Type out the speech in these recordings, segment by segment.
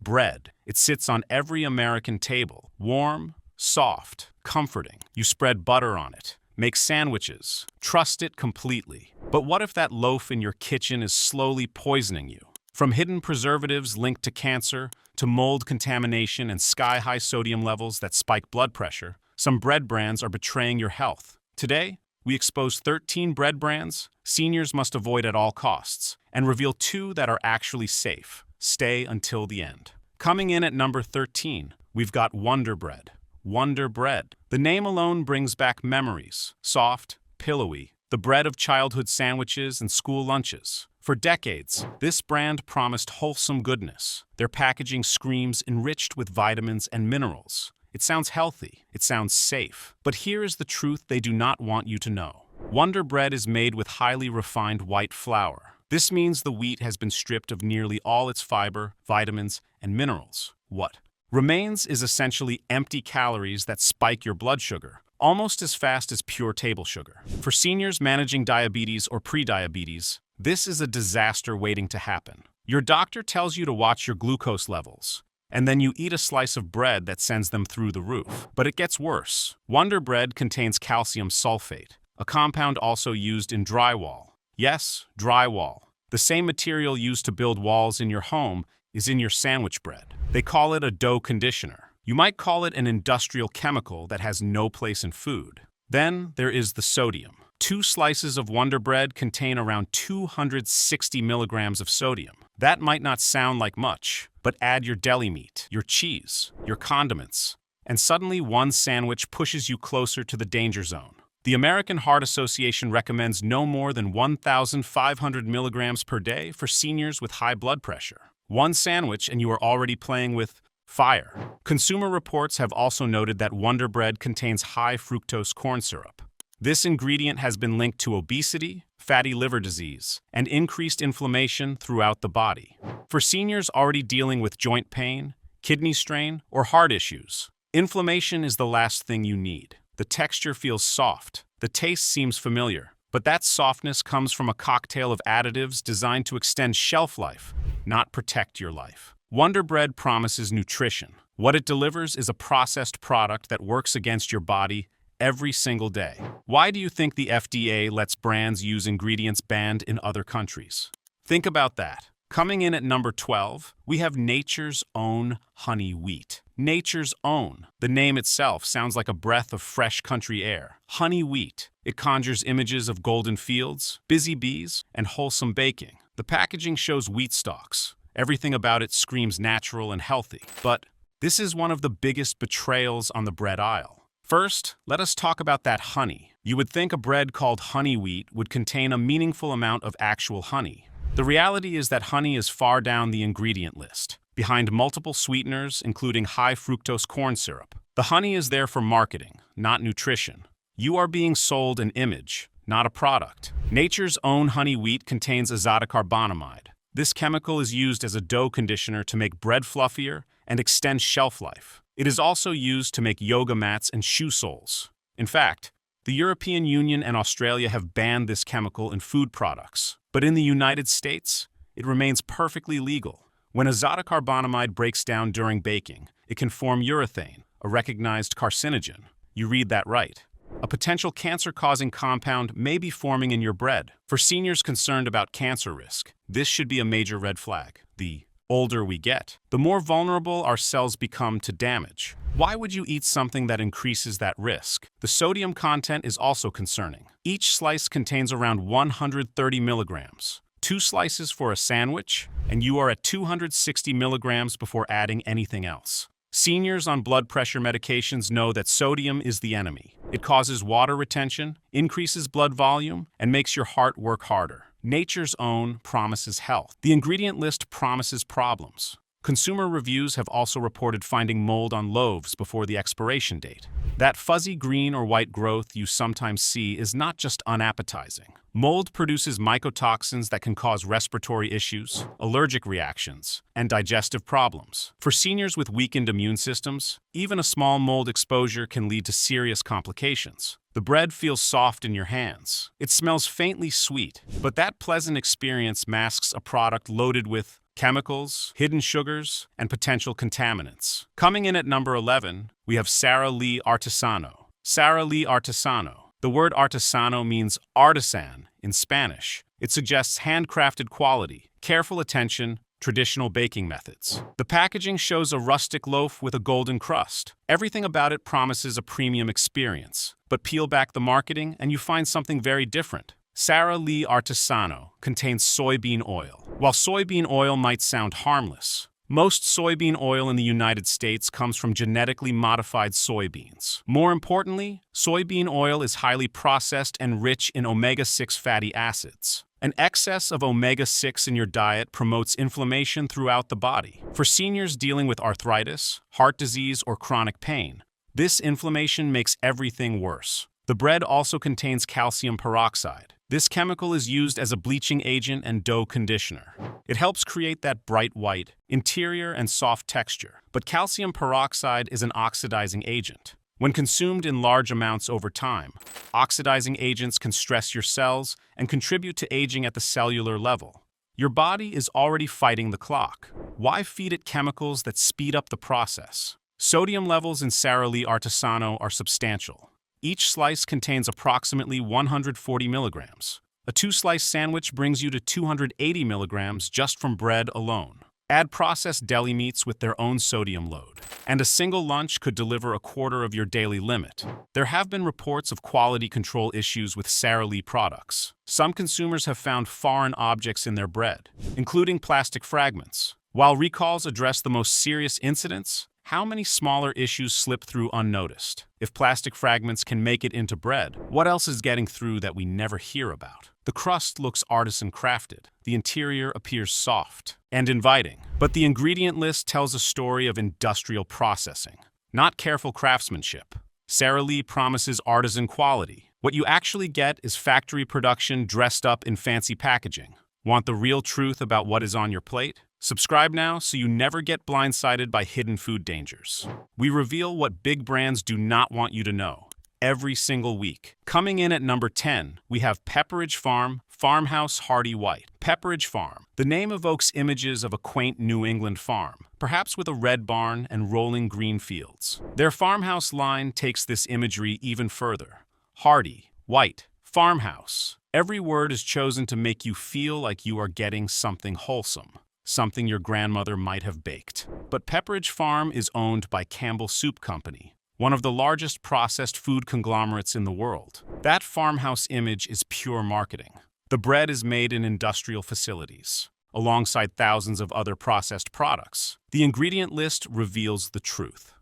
Bread. It sits on every American table. Warm, soft, comforting. You spread butter on it. Make sandwiches. Trust it completely. But what if that loaf in your kitchen is slowly poisoning you? From hidden preservatives linked to cancer, to mold contamination and sky-high sodium levels that spike blood pressure, some bread brands are betraying your health. Today, we expose 13 bread brands seniors must avoid at all costs, and reveal 2 that are actually safe. Stay until the end. Coming in at number 13, we've got Wonder Bread. Wonder Bread. The name alone brings back memories. Soft, pillowy, the bread of childhood sandwiches and school lunches. For decades, this brand promised wholesome goodness. Their packaging screams enriched with vitamins and minerals. It sounds healthy. It sounds safe. But here is the truth they do not want you to know. Wonder Bread is made with highly refined white flour. This means the wheat has been stripped of nearly all its fiber, vitamins, and minerals. What remains is essentially empty calories that spike your blood sugar, almost as fast as pure table sugar. For seniors managing diabetes or prediabetes, this is a disaster waiting to happen. Your doctor tells you to watch your glucose levels, and then you eat a slice of bread that sends them through the roof. But it gets worse. Wonder Bread contains calcium sulfate, a compound also used in drywall. Yes, drywall. The same material used to build walls in your home is in your sandwich bread. They call it a dough conditioner. You might call it an industrial chemical that has no place in food. Then there is the sodium. 2 slices of Wonder Bread contain around 260 milligrams of sodium. That might not sound like much, but add your deli meat, your cheese, your condiments, and suddenly one sandwich pushes you closer to the danger zone. The American Heart Association recommends no more than 1,500 milligrams per day for seniors with high blood pressure. One sandwich and you are already playing with fire. Consumer Reports have also noted that Wonder Bread contains high fructose corn syrup. This ingredient has been linked to obesity, fatty liver disease, and increased inflammation throughout the body. For seniors already dealing with joint pain, kidney strain, or heart issues, inflammation is the last thing you need. The texture feels soft. The taste seems familiar. But that softness comes from a cocktail of additives designed to extend shelf life, not protect your life. Wonder Bread promises nutrition. What it delivers is a processed product that works against your body every single day. Why do you think the FDA lets brands use ingredients banned in other countries? Think about that. Coming in at number 12, we have Nature's Own Honey Wheat. Nature's Own. The name itself sounds like a breath of fresh country air. Honey wheat. It conjures images of golden fields, busy bees, and wholesome baking. The packaging shows wheat stalks. Everything about it screams natural and healthy. But this is one of the biggest betrayals on the bread aisle. First, let us talk about that honey. You would think a bread called honey wheat would contain a meaningful amount of actual honey. The reality is that honey is far down the ingredient list, behind multiple sweeteners, including high fructose corn syrup. The honey is there for marketing, not nutrition. You are being sold an image, not a product. Nature's Own Honey Wheat contains azotocarbonamide. This chemical is used as a dough conditioner to make bread fluffier and extend shelf life. It is also used to make yoga mats and shoe soles. In fact, the European Union and Australia have banned this chemical in food products. But in the United States, it remains perfectly legal. When azotocarbonamide breaks down during baking, it can form urethane, a recognized carcinogen. You read that right. A potential cancer-causing compound may be forming in your bread. For seniors concerned about cancer risk, this should be a major red flag. The older we get, the more vulnerable our cells become to damage. Why would you eat something that increases that risk? The sodium content is also concerning. Each slice contains around 130 milligrams. 2 slices for a sandwich, and you are at 260 milligrams before adding anything else. Seniors on blood pressure medications know that sodium is the enemy. It causes water retention, increases blood volume, and makes your heart work harder. Nature's Own promises health. The ingredient list promises problems. Consumer reviews have also reported finding mold on loaves before the expiration date. That fuzzy green or white growth you sometimes see is not just unappetizing. Mold produces mycotoxins that can cause respiratory issues, allergic reactions, and digestive problems. For seniors with weakened immune systems, even a small mold exposure can lead to serious complications. The bread feels soft in your hands. It smells faintly sweet, but that pleasant experience masks a product loaded with chemicals, hidden sugars, and potential contaminants. Coming in at number 11, we have Sara Lee Artesano. Sara Lee Artesano. The word artesano means artisan in Spanish. It suggests handcrafted quality, careful attention, traditional baking methods. The packaging shows a rustic loaf with a golden crust. Everything about it promises a premium experience. But peel back the marketing and you find something very different. Sara Lee Artesano contains soybean oil. While soybean oil might sound harmless, most soybean oil in the United States comes from genetically modified soybeans. More importantly, soybean oil is highly processed and rich in omega-6 fatty acids. An excess of omega-6 in your diet promotes inflammation throughout the body. For seniors dealing with arthritis, heart disease, or chronic pain, this inflammation makes everything worse. The bread also contains calcium peroxide. This chemical is used as a bleaching agent and dough conditioner. It helps create that bright white interior and soft texture. But calcium peroxide is an oxidizing agent. When consumed in large amounts over time, oxidizing agents can stress your cells and contribute to aging at the cellular level. Your body is already fighting the clock. Why feed it chemicals that speed up the process? Sodium levels in Sara Lee Artesano are substantial. Each slice contains approximately 140 milligrams. A two-slice sandwich brings you to 280 milligrams just from bread alone. Add processed deli meats with their own sodium load, and a single lunch could deliver a quarter of your daily limit. There have been reports of quality control issues with Sara Lee products. Some consumers have found foreign objects in their bread, including plastic fragments. While recalls address the most serious incidents, how many smaller issues slip through unnoticed? If plastic fragments can make it into bread, what else is getting through that we never hear about? The crust looks artisan crafted. The interior appears soft and inviting. But the ingredient list tells a story of industrial processing, not careful craftsmanship. Sara Lee promises artisan quality. What you actually get is factory production dressed up in fancy packaging. Want the real truth about what is on your plate? Subscribe now so you never get blindsided by hidden food dangers. We reveal what big brands do not want you to know every single week. Coming in at number 10, we have Pepperidge Farm Farmhouse Hardy White. Pepperidge Farm. The name evokes images of a quaint New England farm, perhaps with a red barn and rolling green fields. Their farmhouse line takes this imagery even further. Hardy, white, farmhouse. Every word is chosen to make you feel like you are getting something wholesome. Something your grandmother might have baked. But Pepperidge Farm is owned by Campbell Soup Company, one of the largest processed food conglomerates in the world. That farmhouse image is pure marketing. The bread is made in industrial facilities, alongside thousands of other processed products. The ingredient list reveals the truth.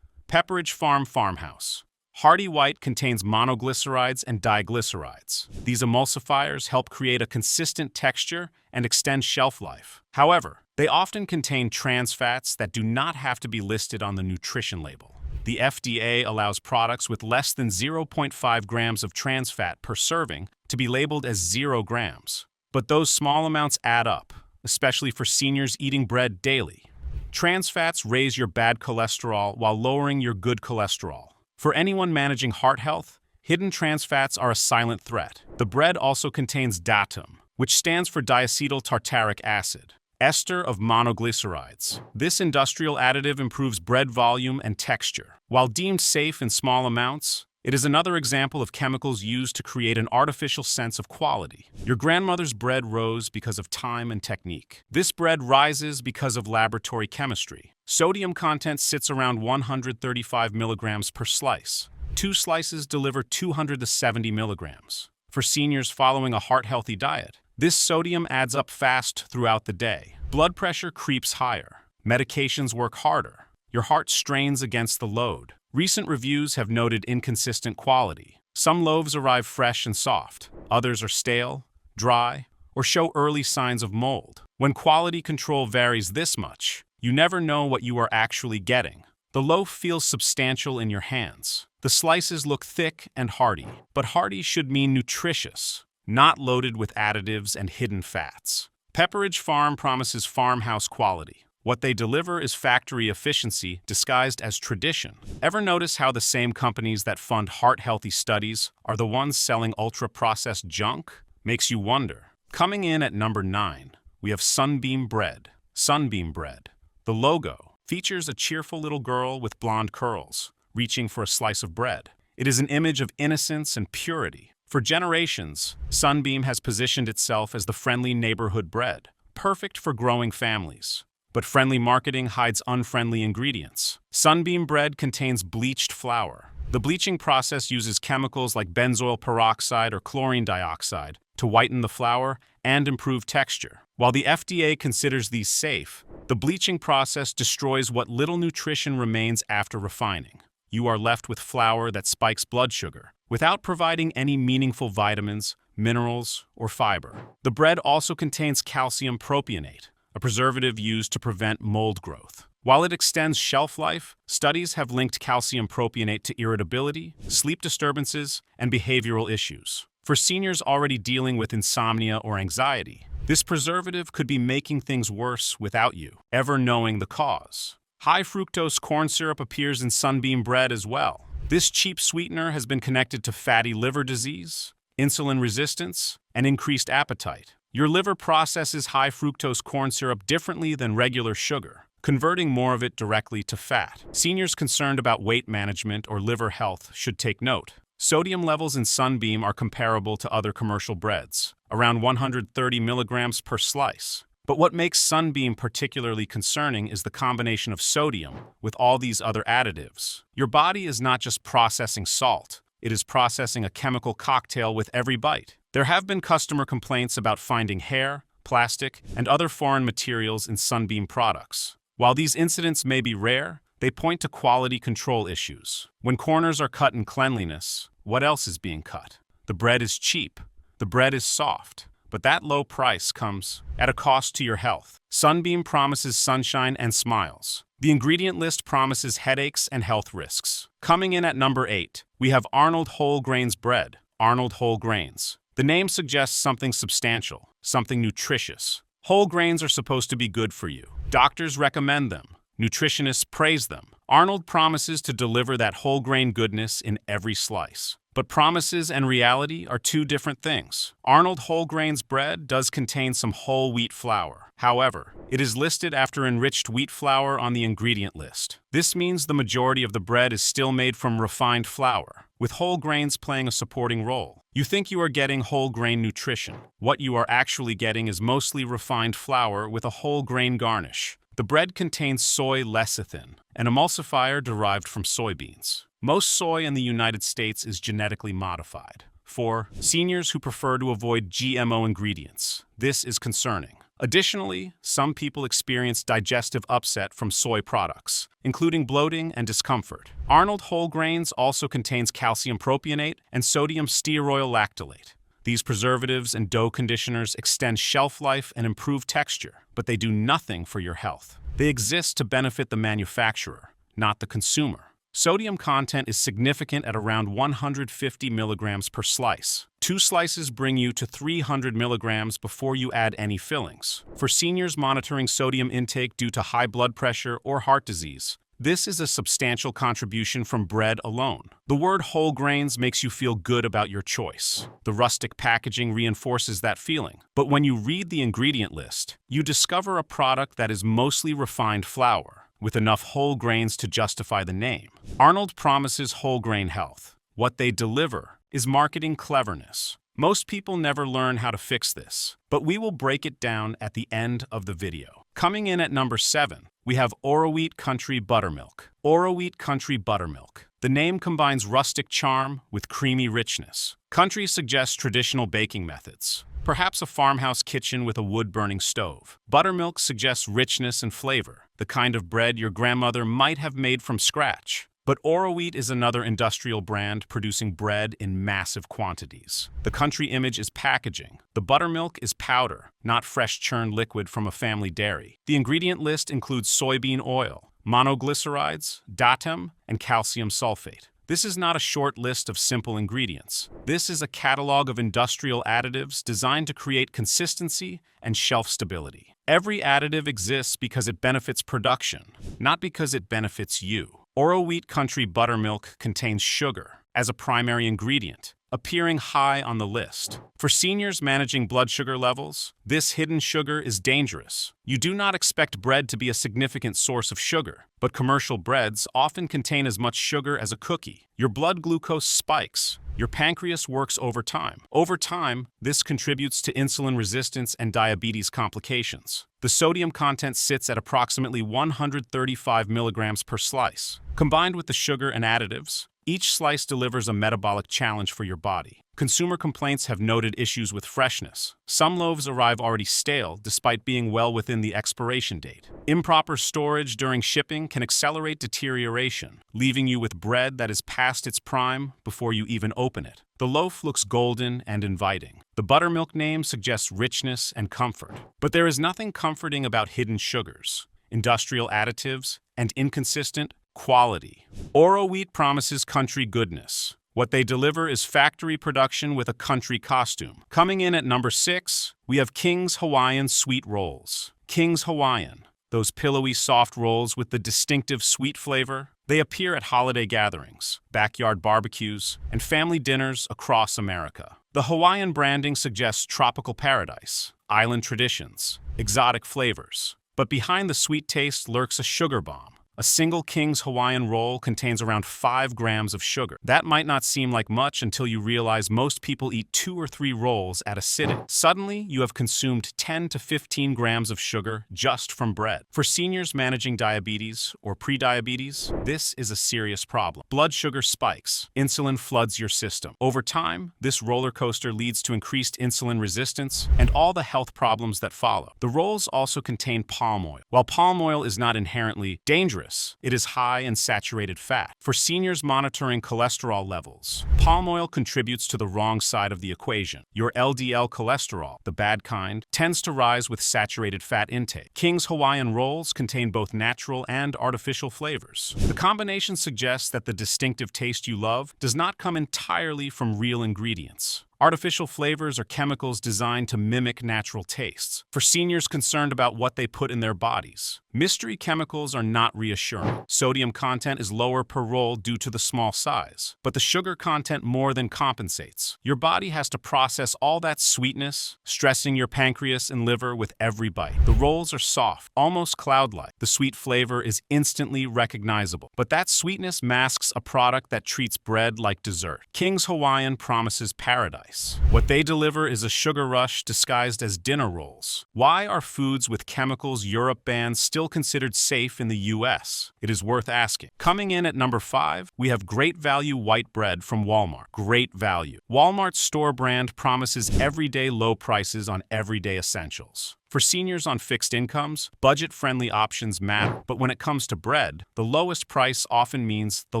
Pepperidge Farm Farmhouse. Hardy White contains monoglycerides and diglycerides. These emulsifiers help create a consistent texture and extend shelf life. However, they often contain trans fats that do not have to be listed on the nutrition label. The FDA allows products with less than 0.5 grams of trans fat per serving to be labeled as 0 grams. But those small amounts add up, especially for seniors eating bread daily. Trans fats raise your bad cholesterol while lowering your good cholesterol. For anyone managing heart health, hidden trans fats are a silent threat. The bread also contains datum, which stands for diacetyl tartaric acid, ester of monoglycerides. This industrial additive improves bread volume and texture. While deemed safe in small amounts, it is another example of chemicals used to create an artificial sense of quality. Your grandmother's bread rose because of time and technique. This bread rises because of laboratory chemistry. Sodium content sits around 135 milligrams per slice. 2 slices deliver 270 milligrams. For seniors following a heart-healthy diet, this sodium adds up fast throughout the day. Blood pressure creeps higher. Medications work harder. Your heart strains against the load. Recent reviews have noted inconsistent quality. Some loaves arrive fresh and soft. Others are stale, dry, or show early signs of mold. When quality control varies this much, you never know what you are actually getting. The loaf feels substantial in your hands. The slices look thick and hearty, but hearty should mean nutritious, not loaded with additives and hidden fats. Pepperidge Farm promises farmhouse quality. What they deliver is factory efficiency disguised as tradition. Ever notice how the same companies that fund heart-healthy studies are the ones selling ultra-processed junk? Makes you wonder. Coming in at number 9, we have Sunbeam Bread. Sunbeam bread. The logo features a cheerful little girl with blonde curls, reaching for a slice of bread. It is an image of innocence and purity. For generations, Sunbeam has positioned itself as the friendly neighborhood bread, perfect for growing families. But friendly marketing hides unfriendly ingredients. Sunbeam bread contains bleached flour. The bleaching process uses chemicals like benzoyl peroxide or chlorine dioxide to whiten the flour and improve texture. While the FDA considers these safe, the bleaching process destroys what little nutrition remains after refining. You are left with flour that spikes blood sugar, without providing any meaningful vitamins, minerals, or fiber. The bread also contains calcium propionate, a preservative used to prevent mold growth. While it extends shelf life, studies have linked calcium propionate to irritability, sleep disturbances, and behavioral issues. For seniors already dealing with insomnia or anxiety, this preservative could be making things worse without you ever knowing the cause. High fructose corn syrup appears in Sunbeam bread as well. This cheap sweetener has been connected to fatty liver disease, insulin resistance, and increased appetite. Your liver processes high fructose corn syrup differently than regular sugar, converting more of it directly to fat. Seniors concerned about weight management or liver health should take note. Sodium levels in Sunbeam are comparable to other commercial breads, around 130 milligrams per slice. But what makes Sunbeam particularly concerning is the combination of sodium with all these other additives. Your body is not just processing salt, it is processing a chemical cocktail with every bite. There have been customer complaints about finding hair, plastic, and other foreign materials in Sunbeam products. While these incidents may be rare, they point to quality control issues. When corners are cut in cleanliness, what else is being cut? The bread is cheap, the bread is soft, but that low price comes at a cost to your health. Sunbeam promises sunshine and smiles. The ingredient list promises headaches and health risks. Coming in at number 8, we have Arnold Whole Grains bread. Arnold Whole Grains. The name suggests something substantial, something nutritious. Whole grains are supposed to be good for you. Doctors recommend them. Nutritionists praise them. Arnold promises to deliver that whole grain goodness in every slice. But promises and reality are two different things. Arnold Whole Grains bread does contain some whole wheat flour. However, it is listed after enriched wheat flour on the ingredient list. This means the majority of the bread is still made from refined flour, with whole grains playing a supporting role. You think you are getting whole grain nutrition. What you are actually getting is mostly refined flour with a whole grain garnish. The bread contains soy lecithin, an emulsifier derived from soybeans. Most soy in the United States is genetically modified. For seniors who prefer to avoid GMO ingredients, this is concerning. Additionally, some people experience digestive upset from soy products, including bloating and discomfort. Arnold Whole Grains also contains calcium propionate and sodium stearoyl lactylate. These preservatives and dough conditioners extend shelf life and improve texture, but they do nothing for your health. They exist to benefit the manufacturer, not the consumer. Sodium content is significant at around 150 milligrams per slice. 2 slices bring you to 300 milligrams before you add any fillings. For seniors monitoring sodium intake due to high blood pressure or heart disease, this is a substantial contribution from bread alone. The word whole grains makes you feel good about your choice. The rustic packaging reinforces that feeling. But when you read the ingredient list, you discover a product that is mostly refined flour, with enough whole grains to justify the name. Arnold promises whole grain health. What they deliver is marketing cleverness. Most people never learn how to fix this, but we will break it down at the end of the video. Coming in at number 7, we have Oro-Wheat Country Buttermilk. Oro-Wheat Country Buttermilk. The name combines rustic charm with creamy richness. Country suggests traditional baking methods, perhaps a farmhouse kitchen with a wood-burning stove. Buttermilk suggests richness and flavor, the kind of bread your grandmother might have made from scratch. But Oro-Wheat is another industrial brand producing bread in massive quantities. The country image is packaging. The buttermilk is powder, not fresh churned liquid from a family dairy. The ingredient list includes soybean oil, monoglycerides, datem, and calcium sulfate. This is not a short list of simple ingredients. This is a catalog of industrial additives designed to create consistency and shelf stability. Every additive exists because it benefits production, not because it benefits you. Oro-Wheat Country Buttermilk contains sugar as a primary ingredient, appearing high on the list. For seniors managing blood sugar levels, this hidden sugar is dangerous. You do not expect bread to be a significant source of sugar, but commercial breads often contain as much sugar as a cookie. Your blood glucose spikes. Your pancreas works overtime. Over time, this contributes to insulin resistance and diabetes complications. The sodium content sits at approximately 135 milligrams per slice. Combined with the sugar and additives, each slice delivers a metabolic challenge for your body. Consumer complaints have noted issues with freshness. Some loaves arrive already stale despite being well within the expiration date. Improper storage during shipping can accelerate deterioration, leaving you with bread that is past its prime before you even open it. The loaf looks golden and inviting. The buttermilk name suggests richness and comfort. But there is nothing comforting about hidden sugars, industrial additives, and inconsistent quality. Oro wheat promises country goodness. What they deliver is factory production with a country costume. Coming in at number 6, we have King's Hawaiian Sweet Rolls. King's Hawaiian, those pillowy soft rolls with the distinctive sweet flavor, they appear at holiday gatherings, backyard barbecues, and family dinners across America. The Hawaiian branding suggests tropical paradise, island traditions, exotic flavors. But behind the sweet taste lurks a sugar bomb. A single King's Hawaiian roll contains around 5 grams of sugar. That might not seem like much until you realize most people eat 2 or 3 rolls at a sitting. Suddenly, you have consumed 10 to 15 grams of sugar just from bread. For seniors managing diabetes or prediabetes, this is a serious problem. Blood sugar spikes. Insulin floods your system. Over time, this roller coaster leads to increased insulin resistance and all the health problems that follow. The rolls also contain palm oil. While palm oil is not inherently dangerous, it is high in saturated fat. For seniors monitoring cholesterol levels, palm oil contributes to the wrong side of the equation. Your LDL cholesterol, the bad kind, tends to rise with saturated fat intake. King's Hawaiian rolls contain both natural and artificial flavors. The combination suggests that the distinctive taste you love does not come entirely from real ingredients. Artificial flavors are chemicals designed to mimic natural tastes. For seniors concerned about what they put in their bodies, mystery chemicals are not reassuring. Sodium content is lower per roll due to the small size, but the sugar content more than compensates. Your body has to process all that sweetness, stressing your pancreas and liver with every bite. The rolls are soft, almost cloud-like. The sweet flavor is instantly recognizable, but that sweetness masks a product that treats bread like dessert. King's Hawaiian promises paradise. What they deliver is a sugar rush disguised as dinner rolls. Why are foods with chemicals Europe bans still considered safe in the US? It is worth asking. Coming in at number 5, we have Great Value white bread from Walmart. Great value. Walmart's store brand promises everyday low prices on everyday essentials. For seniors on fixed incomes, budget-friendly options matter. But when it comes to bread, the lowest price often means the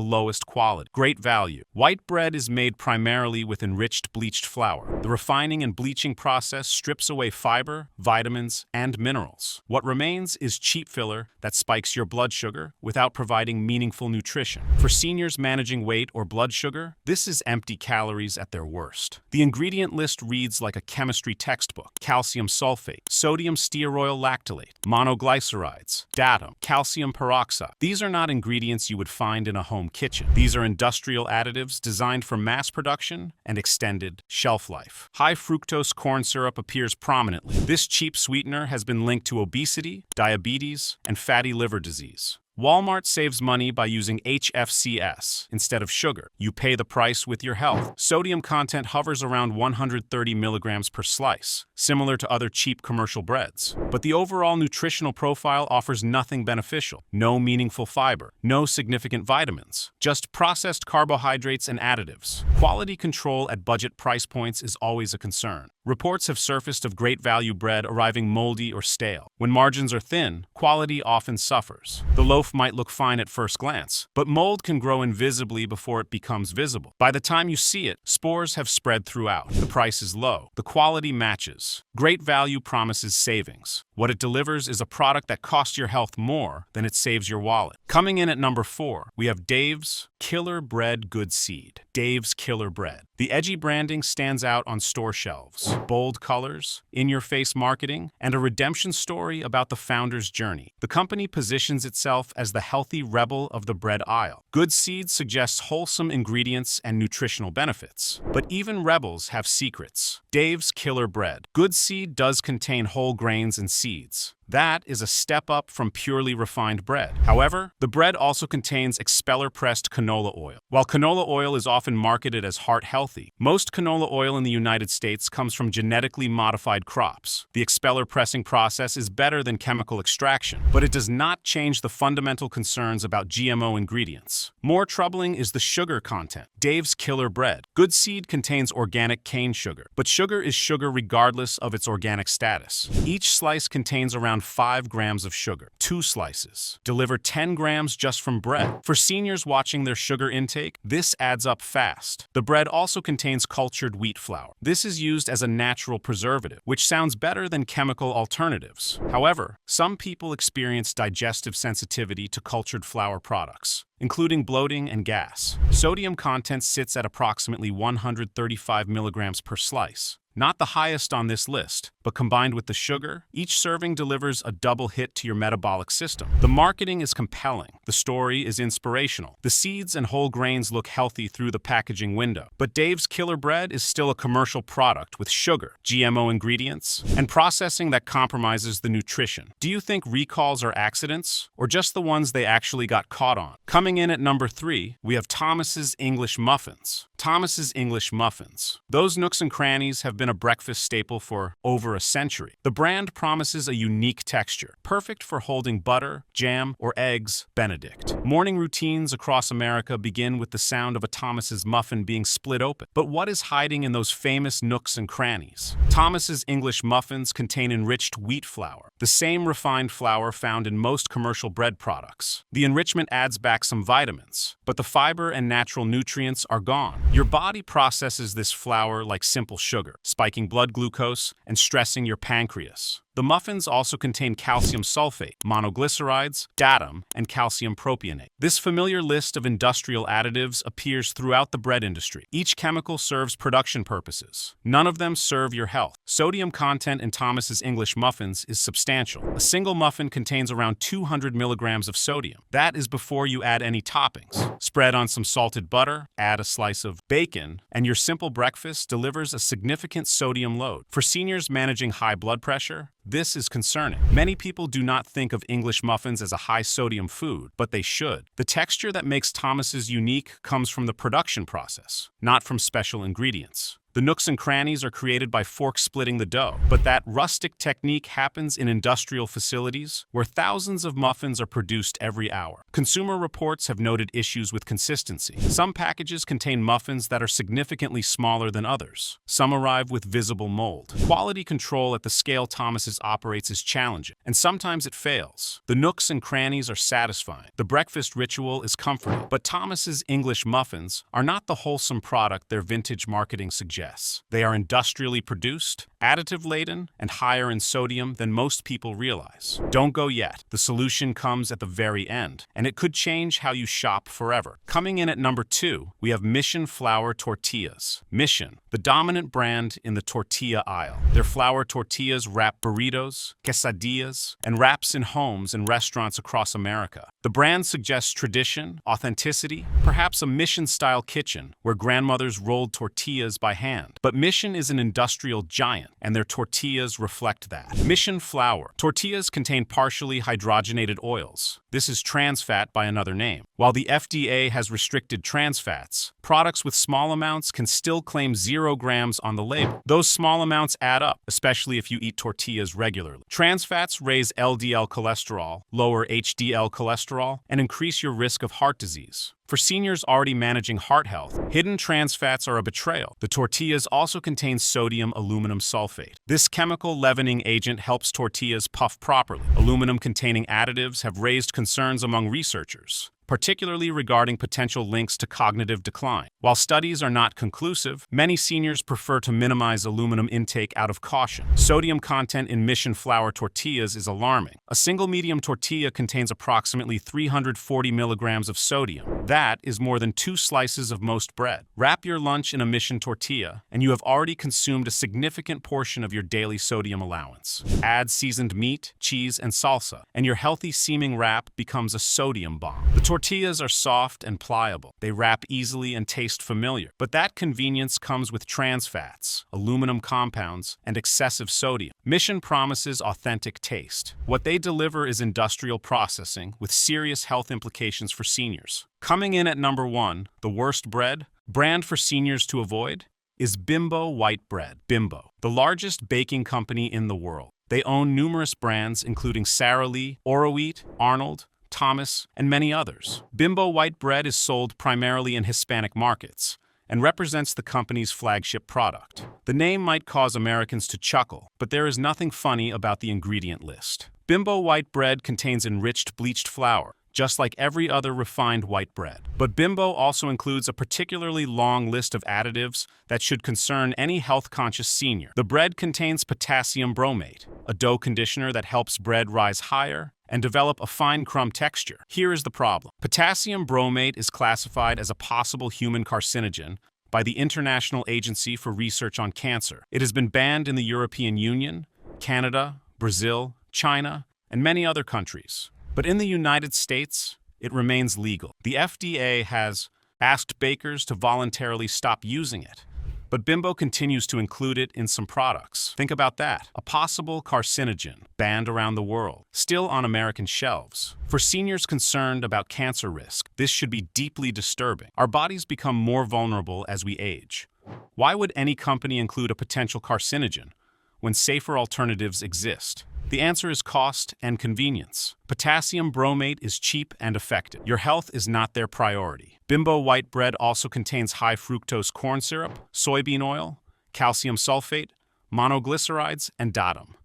lowest quality. Great value. White bread is made primarily with enriched bleached flour. The refining and bleaching process strips away fiber, vitamins, and minerals. What remains is cheap filler that spikes your blood sugar without providing meaningful nutrition. For seniors managing weight or blood sugar, this is empty calories at their worst. The ingredient list reads like a chemistry textbook. Calcium sulfate, sodium stearoyl lactylate, monoglycerides, datum, calcium peroxide. These are not ingredients you would find in a home kitchen. These are industrial additives designed for mass production and extended shelf life. High fructose corn syrup appears prominently. This cheap sweetener has been linked to obesity, diabetes, and fatty liver disease. Walmart saves money by using HFCS instead of sugar. You pay the price with your health. Sodium content hovers around 130 milligrams per slice, similar to other cheap commercial breads. But the overall nutritional profile offers nothing beneficial. No meaningful fiber, no significant vitamins, just processed carbohydrates and additives. Quality control at budget price points is always a concern. Reports have surfaced of Great Value bread arriving moldy or stale. When margins are thin, quality often suffers. The loaf might look fine at first glance, but mold can grow invisibly before it becomes visible. By the time you see it, spores have spread throughout. The price is low. The quality matches. Great Value promises savings. What it delivers is a product that costs your health more than it saves your wallet. Coming in at number 4, we have Dave's Killer Bread Good Seed. Dave's Killer Bread. The edgy branding stands out on store shelves. Bold colors, in-your-face marketing, and a redemption story about the founder's journey. The company positions itself as the healthy rebel of the bread aisle. Good Seed suggests wholesome ingredients and nutritional benefits. But even rebels have secrets. Dave's Killer Bread. Good Seed does contain whole grains and seeds. That is a step up from purely refined bread. However, the bread also contains expeller-pressed canola oil. While canola oil is often marketed as heart-healthy, most canola oil in the United States comes from genetically modified crops. The expeller pressing process is better than chemical extraction, but it does not change the fundamental concerns about GMO ingredients. More troubling is the sugar content. Dave's Killer Bread. Good Seed contains organic cane sugar, but sugar is sugar regardless of its organic status. Each slice contains around 5 grams of sugar. 2 slices deliver 10 grams just from bread. For seniors watching their sugar intake, this adds up fast. The bread also contains cultured wheat flour. This is used as a natural preservative, which sounds better than chemical alternatives. However, some people experience digestive sensitivity to cultured flour products, including bloating and gas. Sodium content sits at approximately 135 milligrams per slice. Not the highest on this list, but combined with the sugar, each serving delivers a double hit to your metabolic system. The marketing is compelling. The story is inspirational. The seeds and whole grains look healthy through the packaging window. But Dave's Killer Bread is still a commercial product with sugar, GMO ingredients, and processing that compromises the nutrition. Do you think recalls are accidents, or just the ones they actually got caught on? Coming in at number 3, we have Thomas's English Muffins. Thomas's English Muffins. Those nooks and crannies have been a breakfast staple for over a century. The brand promises a unique texture, perfect for holding butter, jam, or eggs Benedict. Morning routines across America begin with the sound of a Thomas's muffin being split open. But what is hiding in those famous nooks and crannies? Thomas's English Muffins contain enriched wheat flour, the same refined flour found in most commercial bread products. The enrichment adds back some vitamins, but the fiber and natural nutrients are gone. Your body processes this flour like simple sugar, spiking blood glucose and stressing your pancreas. The muffins also contain calcium sulfate, monoglycerides, datum, and calcium propionate. This familiar list of industrial additives appears throughout the bread industry. Each chemical serves production purposes. None of them serve your health. Sodium content in Thomas's English Muffins is substantial. A single muffin contains around 200 milligrams of sodium. That is before you add any toppings. Spread on some salted butter, add a slice of bacon, and your simple breakfast delivers a significant sodium load. For seniors managing high blood pressure, this is concerning. Many people do not think of English muffins as a high-sodium food, but they should. The texture that makes Thomas's unique comes from the production process, not from special ingredients. The nooks and crannies are created by fork splitting the dough, but that rustic technique happens in industrial facilities where thousands of muffins are produced every hour. Consumer reports have noted issues with consistency. Some packages contain muffins that are significantly smaller than others. Some arrive with visible mold. Quality control at the scale Thomas's operates is challenging, and sometimes it fails. The nooks and crannies are satisfying. The breakfast ritual is comforting, but Thomas's English muffins are not the wholesome product their vintage marketing suggests. They are industrially produced, additive-laden, and higher in sodium than most people realize. Don't go yet. The solution comes at the very end, and it could change how you shop forever. Coming in at number 2, we have Mission Flour Tortillas. Mission, the dominant brand in the tortilla aisle. Their flour tortillas wrap burritos, quesadillas, and wraps in homes and restaurants across America. The brand suggests tradition, authenticity, perhaps a Mission-style kitchen where grandmothers rolled tortillas by hand. But Mission is an industrial giant, and their tortillas reflect that. Mission Flour. Tortillas contain partially hydrogenated oils. This is trans fat by another name. While the FDA has restricted trans fats, products with small amounts can still claim 0 grams on the label. Those small amounts add up, especially if you eat tortillas regularly. Trans fats raise LDL cholesterol, lower HDL cholesterol, and increase your risk of heart disease. For seniors already managing heart health, hidden trans fats are a betrayal. The tortillas also contain sodium aluminum sulfate. This chemical leavening agent helps tortillas puff properly. Aluminum-containing additives have raised concerns among researchers. particularly regarding potential links to cognitive decline. While studies are not conclusive, many seniors prefer to minimize aluminum intake out of caution. Sodium content in Mission flour tortillas is alarming. A single medium tortilla contains approximately 340 milligrams of sodium. That is more than 2 slices of most bread. Wrap your lunch in a Mission tortilla, and you have already consumed a significant portion of your daily sodium allowance. Add seasoned meat, cheese, and salsa, and your healthy-seeming wrap becomes a sodium bomb. The tortillas are soft and pliable. They wrap easily and taste familiar. But that convenience comes with trans fats, aluminum compounds, and excessive sodium. Mission promises authentic taste. What they deliver is industrial processing with serious health implications for seniors. Coming in at number 1, the worst brand for seniors to avoid, is Bimbo white bread. Bimbo, the largest baking company in the world. They own numerous brands including Sara Lee, Oro-Wheat, Arnold, Thomas, and many others. Bimbo white bread is sold primarily in Hispanic markets and represents the company's flagship product. The name might cause Americans to chuckle, but there is nothing funny about the ingredient list. Bimbo white bread contains enriched bleached flour, just like every other refined white bread. But Bimbo also includes a particularly long list of additives that should concern any health-conscious senior. The bread contains potassium bromate, a dough conditioner that helps bread rise higher and develop a fine crumb texture. Here is the problem. Potassium bromate is classified as a possible human carcinogen by the International Agency for Research on Cancer. It has been banned in the European Union, Canada, Brazil, China, and many other countries. But in the United States, it remains legal. The FDA has asked bakers to voluntarily stop using it, but Bimbo continues to include it in some products. Think about that. A possible carcinogen, banned around the world, still on American shelves. For seniors concerned about cancer risk, this should be deeply disturbing. Our bodies become more vulnerable as we age. Why would any company include a potential carcinogen when safer alternatives exist? The answer is cost and convenience. Potassium bromate is cheap and effective. Your health is not their priority. Bimbo white bread also contains high fructose corn syrup, soybean oil, calcium sulfate, monoglycerides, and datum.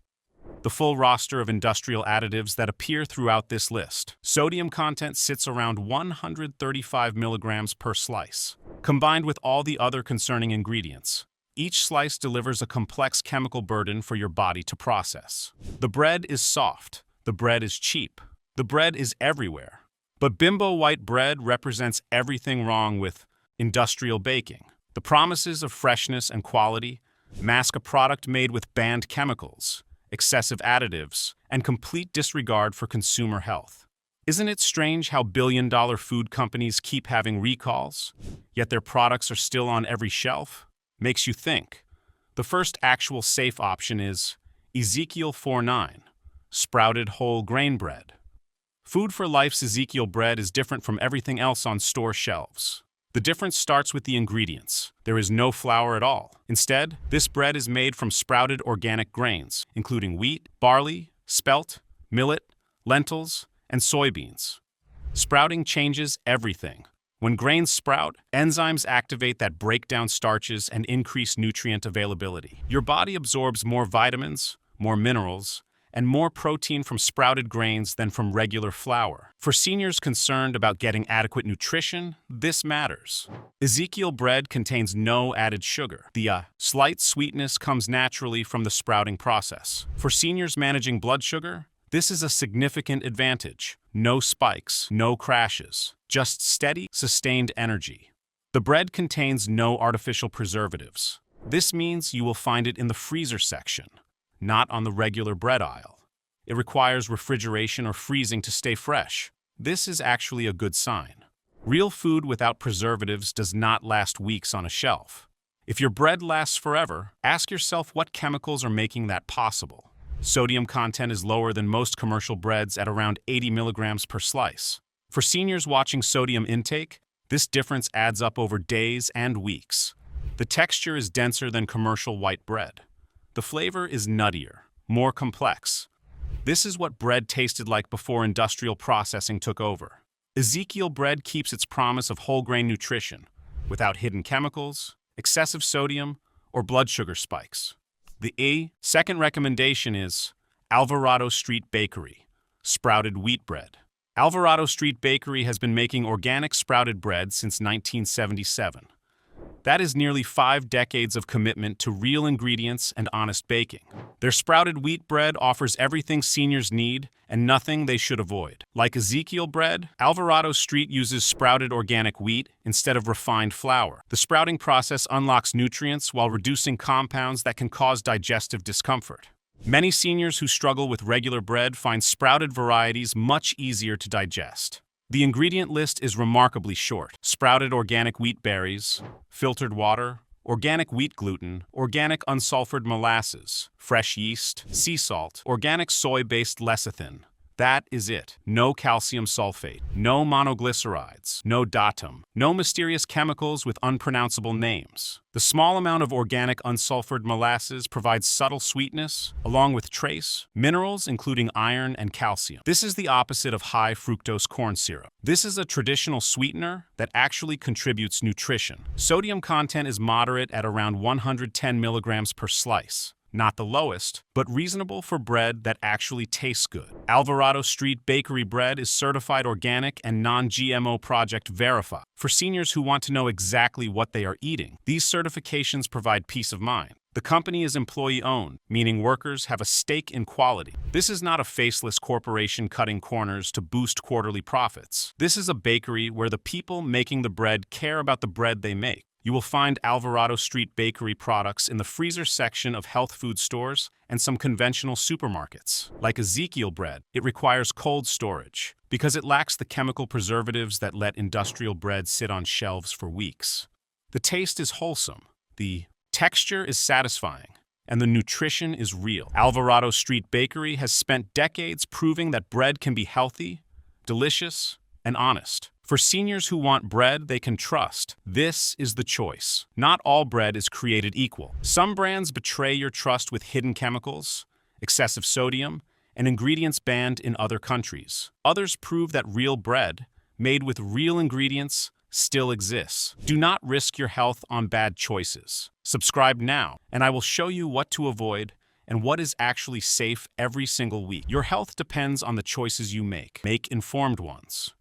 The full roster of industrial additives that appear throughout this list. Sodium content sits around 135 milligrams per slice. Combined with all the other concerning ingredients, each slice delivers a complex chemical burden for your body to process. The bread is soft. The bread is cheap. The bread is everywhere. But Bimbo white bread represents everything wrong with industrial baking. The promises of freshness and quality mask a product made with banned chemicals, excessive additives, and complete disregard for consumer health. Isn't it strange how billion-dollar food companies keep having recalls, yet their products are still on every shelf? Makes you think. The first actual safe option is Ezekiel 4:9, sprouted whole grain bread. Food for Life's Ezekiel bread is different from everything else on store shelves. The difference starts with the ingredients. There is no flour at all. Instead, this bread is made from sprouted organic grains, including wheat, barley, spelt, millet, lentils, and soybeans. Sprouting changes everything. When grains sprout, enzymes activate that break down starches and increase nutrient availability. Your body absorbs more vitamins, more minerals, and more protein from sprouted grains than from regular flour. For seniors concerned about getting adequate nutrition, this matters. Ezekiel bread contains no added sugar. The slight sweetness comes naturally from the sprouting process. For seniors managing blood sugar, this is a significant advantage. No spikes, no crashes, just steady, sustained energy. The bread contains no artificial preservatives. This means you will find it in the freezer section, not on the regular bread aisle. It requires refrigeration or freezing to stay fresh. This is actually a good sign. Real food without preservatives does not last weeks on a shelf. If your bread lasts forever, ask yourself what chemicals are making that possible. Sodium content is lower than most commercial breads at around 80 milligrams per slice. For seniors watching sodium intake, this difference adds up over days and weeks. The texture is denser than commercial white bread. The flavor is nuttier, more complex. This is what bread tasted like before industrial processing took over. Ezekiel bread keeps its promise of whole grain nutrition, without hidden chemicals, excessive sodium, or blood sugar spikes. The second recommendation is Alvarado Street Bakery, sprouted wheat bread. Alvarado Street Bakery has been making organic sprouted bread since 1977. That is nearly 5 decades of commitment to real ingredients and honest baking. Their sprouted wheat bread offers everything seniors need and nothing they should avoid. Like Ezekiel bread, Alvarado Street uses sprouted organic wheat instead of refined flour. The sprouting process unlocks nutrients while reducing compounds that can cause digestive discomfort. Many seniors who struggle with regular bread find sprouted varieties much easier to digest. The ingredient list is remarkably short. Sprouted organic wheat berries, filtered water, organic wheat gluten, organic unsulfured molasses, fresh yeast, sea salt, organic soy-based lecithin. That is it. No calcium sulfate, no monoglycerides, no datum, no mysterious chemicals with unpronounceable names. The small amount of organic unsulfured molasses provides subtle sweetness, along with trace minerals including iron and calcium. This is the opposite of high fructose corn syrup. This is a traditional sweetener that actually contributes nutrition. Sodium content is moderate at around 110 milligrams per slice. Not the lowest, but reasonable for bread that actually tastes good. Alvarado Street Bakery bread is certified organic and non-GMO project verified. For seniors who want to know exactly what they are eating, these certifications provide peace of mind. The company is employee-owned, meaning workers have a stake in quality. This is not a faceless corporation cutting corners to boost quarterly profits. This is a bakery where the people making the bread care about the bread they make. You will find Alvarado Street Bakery products in the freezer section of health food stores and some conventional supermarkets. Like Ezekiel bread, it requires cold storage because it lacks the chemical preservatives that let industrial bread sit on shelves for weeks. The taste is wholesome, the texture is satisfying, and the nutrition is real. Alvarado Street Bakery has spent decades proving that bread can be healthy, delicious, and honest. For seniors who want bread they can trust, this is the choice. Not all bread is created equal. Some brands betray your trust with hidden chemicals, excessive sodium, and ingredients banned in other countries. Others prove that real bread, made with real ingredients, still exists. Do not risk your health on bad choices. Subscribe now, and I will show you what to avoid and what is actually safe every single week. Your health depends on the choices you make. Make informed ones.